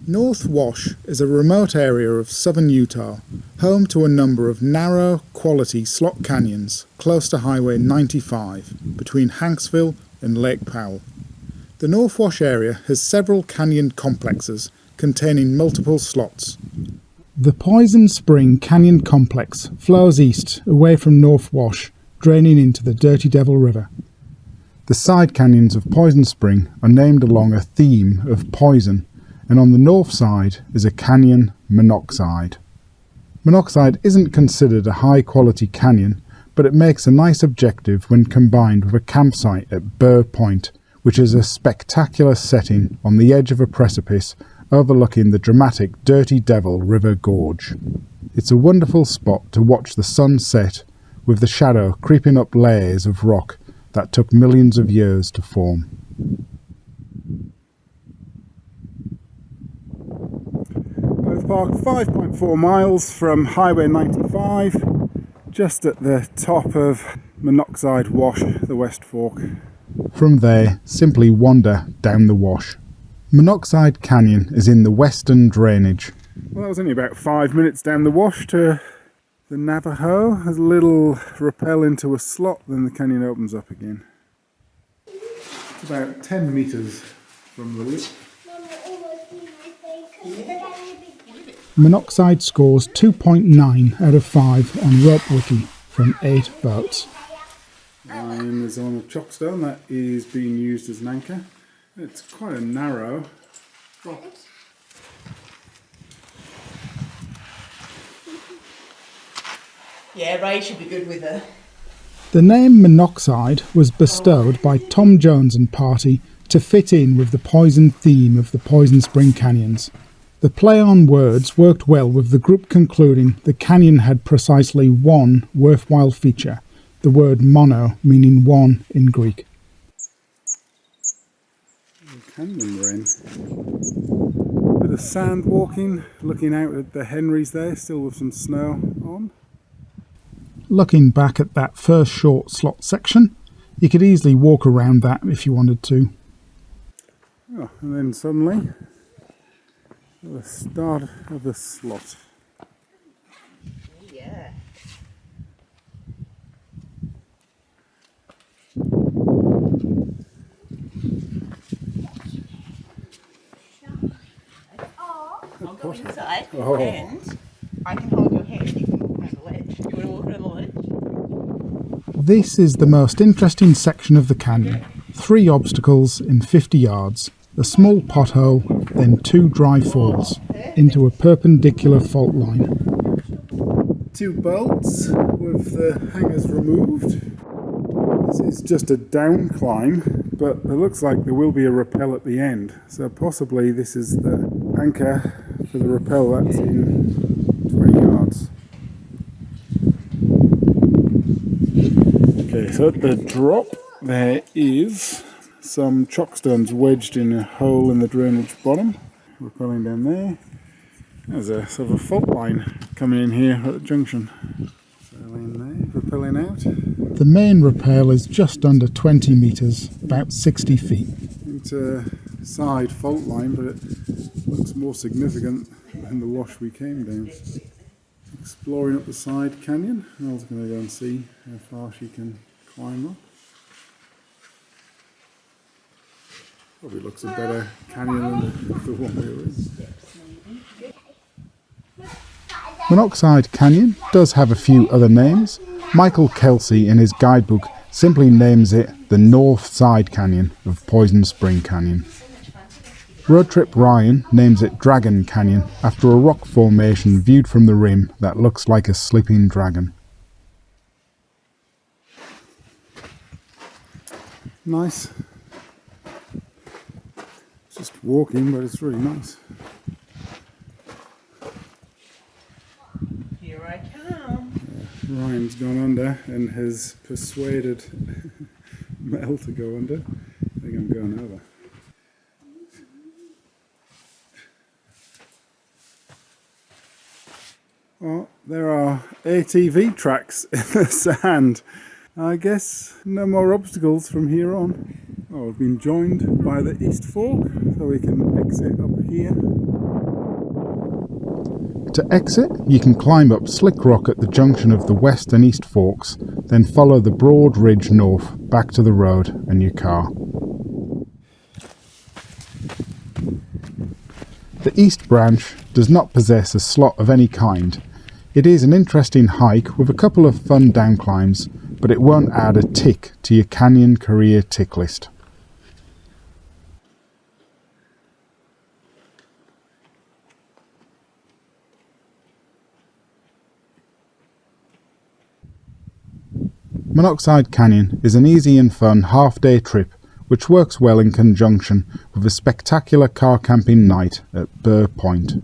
North Wash is a remote area of southern Utah, home to a number of narrow, quality slot canyons close to Highway 95 between Hanksville and Lake Powell. The North Wash area has several canyon complexes containing multiple slots. The Poison Spring Canyon Complex flows east away from North Wash, draining into the Dirty Devil River. The side canyons of Poison Spring are named along a theme of poison, and on the north side is a canyon, Monoxide. Monoxide isn't considered a high-quality canyon, but it makes a nice objective when combined with a campsite at Burr Point, which is a spectacular setting on the edge of a precipice overlooking the dramatic Dirty Devil River Gorge. It's a wonderful spot to watch the sun set, with the shadow creeping up layers of rock that took millions of years to form. We've parked 5.4 miles from Highway 95, just at the top of Monoxide Wash, the West Fork. From there, simply wander down the wash. Monoxide Canyon is in the western drainage. Well, that was only about 5 minutes down the wash to the Navajo. There's a little rappel into a slot, then the canyon opens up again. It's about 10 metres from the lip. Monoxide scores 2.9 out of 5 on Rope Wiki from 8 votes. Line is on a chockstone that is being used as an anchor. It's quite a narrow drop. Yeah, Ray should be good with her. The name Monoxide was bestowed by Tom Jones and party to fit in with the poison theme of the Poison Spring Canyons. The play on words worked well, with the group concluding the canyon had precisely one worthwhile feature, the word mono meaning one in Greek. Canyon wren. Bit of sand walking, looking out at the Henrys there, still with some snow on. Looking back at that first short slot section, you could easily walk around that if you wanted to. Oh, and then suddenly, the start of the slot. Yeah. I'll go inside and I can hold your hand. You can walk around the ledge. You want to walk around the ledge? This is the most interesting section of the canyon. 3 obstacles in 50 yards. A small pothole, then 2 dry falls into a perpendicular fault line. 2 bolts with the hangers removed. This is just a down climb, but it looks like there will be a rappel at the end. So possibly this is the anchor for the rappel that's in 20 yards. Okay, so at the drop there is some chockstones wedged in a hole in the drainage bottom. Rappelling down there. There's a sort of a fault line coming in here at the junction. So in there, rappelling out. The main rappel is just under 20 metres, about 60 feet. It's a side fault line, but it looks more significant than the wash we came down. Exploring up the side canyon. Mel's going to go and see how far she can climb up. Probably looks a better canyon than the one we were in. Monoxide Canyon does have a few other names. Michael Kelsey in his guidebook simply names it the North Side Canyon of Poison Spring Canyon. Road Trip Ryan names it Dragon Canyon after a rock formation viewed from the rim that looks like a sleeping dragon. Nice. It's just walking, but it's really nice. Here I come. Ryan's gone under and has persuaded Mel to go under. I think I'm going over. Well, there are ATV tracks in the sand. I guess no more obstacles from here on. Oh, we've been joined by the East Fork, so we can exit up here. To exit, you can climb up Slick Rock at the junction of the West and East Forks, then follow the broad ridge north back to the road and your car. The East Branch does not possess a slot of any kind. It is an interesting hike with a couple of fun downclimbs, but it won't add a tick to your canyon career tick list. Monoxide Canyon is an easy and fun half-day trip which works well in conjunction with a spectacular car camping night at Burr Point.